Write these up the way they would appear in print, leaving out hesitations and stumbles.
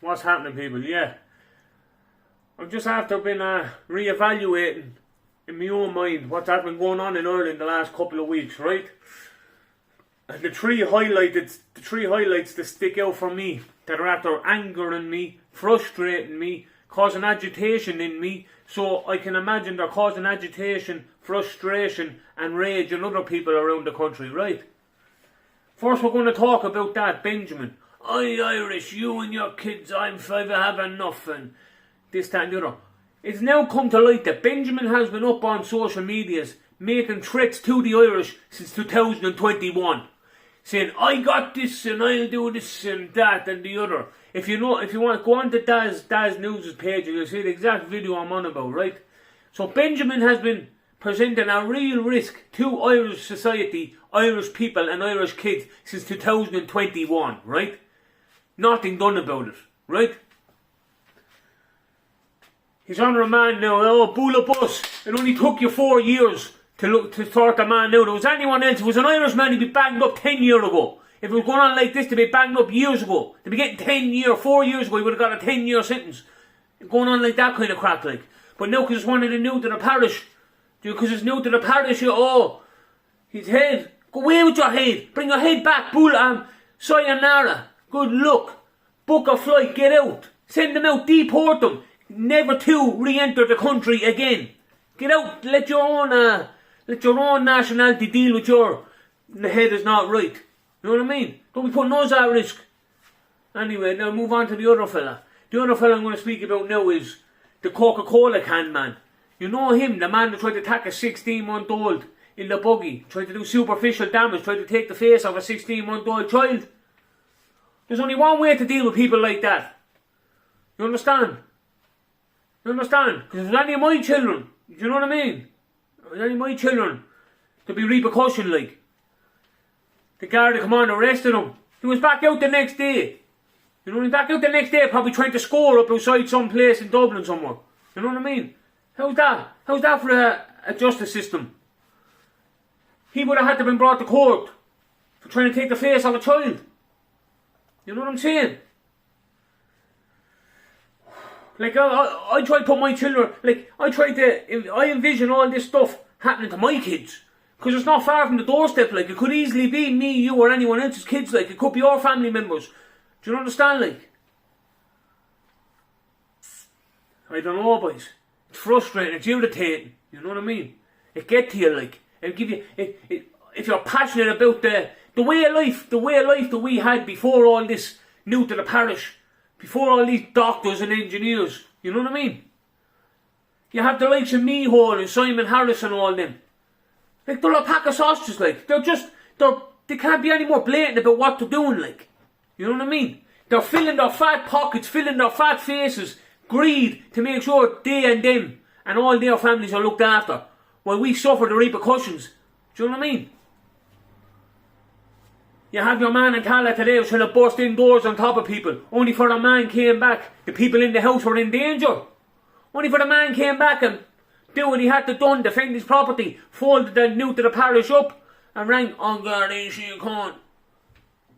What's happening, people? Yeah. I've just after been re-evaluating in my own mind what's been going on in Ireland the last couple of weeks, right? And the three highlights that stick out for me, that are after angering me, frustrating me, causing agitation in me, so I can imagine they're causing agitation, frustration and rage in other people around the country, right? First we're going to talk about that Benjamin. Irish, you and your kids, I've had enough, and this, that and the other. It's now come to light that Benjamin has been up on social medias making threats to the Irish since 2021. Saying, I got this and I'll do this and that and the other. If you want to go on to Daz News' page, you'll see the exact video I'm on about, right? So Benjamin has been presenting a real risk to Irish society, Irish people and Irish kids since 2021, right? Nothing done about it, right? He's under a man now, bull up us. It only took you 4 years to sort the man out. If it was anyone else, if it was an Irishman, he'd be banged up 10 years ago. If it was going on like this, to be banged up years ago. To be getting 4 years ago, he would have got a 10-year sentence. Going on like that kind of crap, like. But now, because it's one of the new to the parish, because it's new to the parish, his head, go away with your head. Bring your head back, bull, sayonara. Good luck. Book a flight, get out. Send them out, deport them. Never to re-enter the country again. Get out, let your own nationality deal with your head is not right. You know what I mean? Don't be putting us at risk. Anyway, now move on to the other fella. The other fella I'm going to speak about now is the Coca-Cola can man. You know him, the man that tried to attack a 16-month-old in the buggy, tried to do superficial damage, tried to take the face of a 16-month-old child. There's only one way to deal with people like that. You understand? You understand? Because if it was any of my children, do you know what I mean? If it was any of my children, there'd be repercussion, like. The guard had come on and arrested him. He was back out the next day. You know, he was back out the next day probably trying to score up outside some place in Dublin somewhere. You know what I mean? How's that? How's that for a justice system? He would have had to been brought to court for trying to take the face of a child. You know what I'm saying? Like, I try to put my children, I envision all this stuff happening to my kids. Because it's not far from the doorstep, like, it could easily be me, you, or anyone else's kids, like, it could be our family members. Do you understand, like? I don't know, boys. It's frustrating, it's irritating, you know what I mean? It gets to you, like, it'll give you, if you're passionate about the way of life that we had before all this new to the parish, before all these doctors and engineers, you know what I mean? You have the likes of Meehan and Simon Harris and all them. Like, they're a pack of sausages, like. They can't be any more blatant about what they're doing, like. You know what I mean? They're filling their fat pockets, filling their fat faces, greed to make sure they and them and all their families are looked after, while we suffer the repercussions. Do you know what I mean? You have your man in Tala today who's trying to burst indoors on top of people. Only for the man came back, the people in the house were in danger. Only for the man came back and do what he had to done, defend his property, folded the new to the parish up and rang on Gardaí Síochána Khan.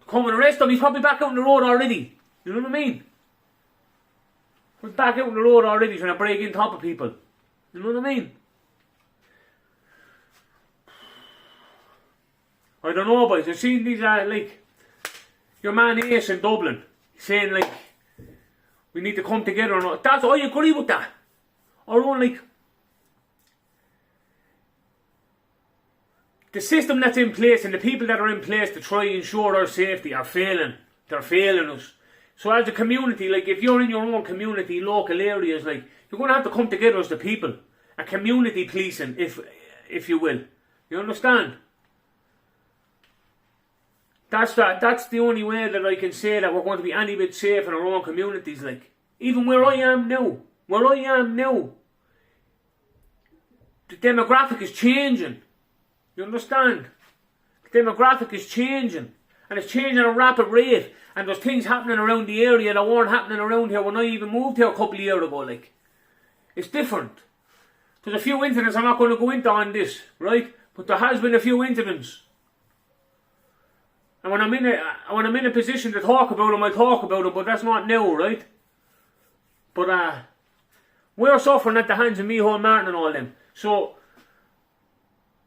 Come and arrest him, he's probably back out on the road already. You know what I mean? He's back out on the road already trying to break in top of people. You know what I mean? I don't know, boys. I've seen these, your man Ace in Dublin saying, like, we need to come together and all. I agree with that. The system that's in place and the people that are in place to try and ensure our safety are failing. They're failing us. So as a community, like, if you're in your own community, local areas, like, you're going to have to come together as the people. A community policing, if you will. You understand? That's the only way that I can say that we're going to be any bit safe in our own communities, like. Even where I am now, the demographic is changing. You understand? The demographic is changing. And it's changing at a rapid rate. And there's things happening around the area that weren't happening around here when I even moved here a couple of years ago, like. It's different. There's a few incidents I'm not going to go into on this, right? But there has been a few incidents. And when I'm in a position to talk about them, I'll talk about them, but that's not now, right? But we're suffering at the hands of Micheál Martin and all them. So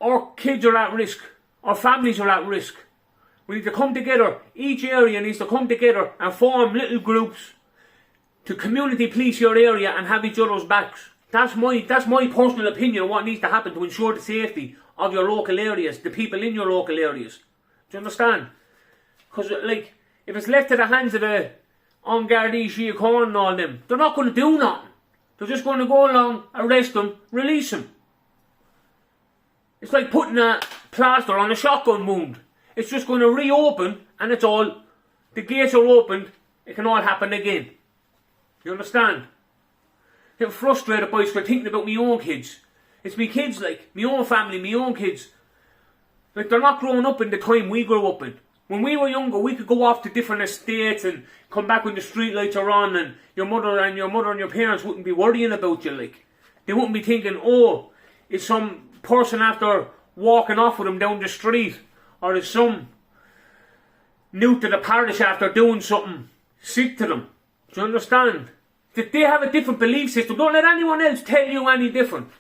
our kids are at risk. Our families are at risk. We need to come together. Each area needs to come together and form little groups to community police your area and have each other's backs. That's my personal opinion on what needs to happen to ensure the safety of your local areas, the people in your local areas. Do you understand? Because, like, if it's left to the hands of the On Gardaí, Síochána and all them, they're not going to do nothing. They're just going to go along, arrest them, release them. It's like putting a plaster on a shotgun wound. It's just going to reopen and it's all, the gates are opened, it can all happen again. You understand? I'm frustrated by for thinking about my own kids. It's me kids, like, my own family, my own kids. Like, they're not growing up in the time we grew up in. When we were younger, we could go off to different estates and come back when the street lights are on, and your mother and your parents wouldn't be worrying about you, like. They wouldn't be thinking, oh, is some person after walking off with them down the street, or is some new to the parish after doing something sick to them. Do you understand? That they have a different belief system. Don't let anyone else tell you any different.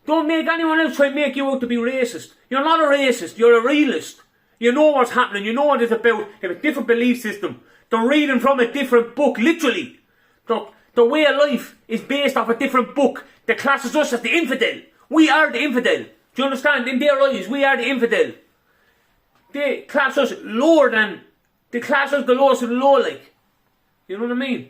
Don't make anyone else try and make you out to be racist. You're not a racist, you're a realist. You know what's happening, you know what it's about. They have a different belief system. They're reading from a different book, literally. The way of life is based off a different book that classes us as the infidel. We are the infidel. Do you understand? In their eyes, we are the infidel. They class us lower than, they class us the lowest of the low, like. You know what I mean?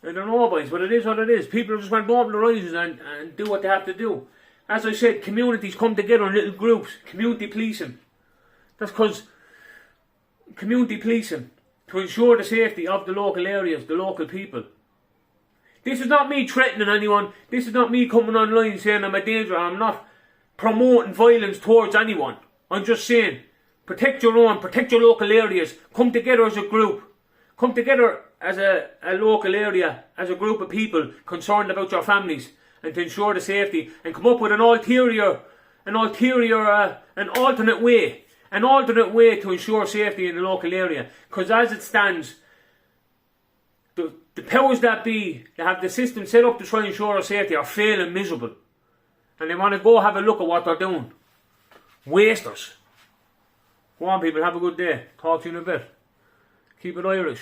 I don't know, boys, but it is what it is. People just want to open their eyes and do what they have to do. As I said, communities come together in little groups. Community policing. That's because community policing, to ensure the safety of the local areas, the local people. This is not me threatening anyone. This is not me coming online saying I'm a danger. I'm not promoting violence towards anyone. I'm just saying, protect your own, protect your local areas. Come together as a group. Come together as a local area, as a group of people concerned about your families and to ensure the safety, and come up with an alternate way to ensure safety in the local area. Because as it stands, the powers that be, that have the system set up to try and ensure our safety, are failing miserable. And they want to go have a look at what they're doing. Wasters. Go on, people, have a good day. Talk to you in a bit. Keep it Irish.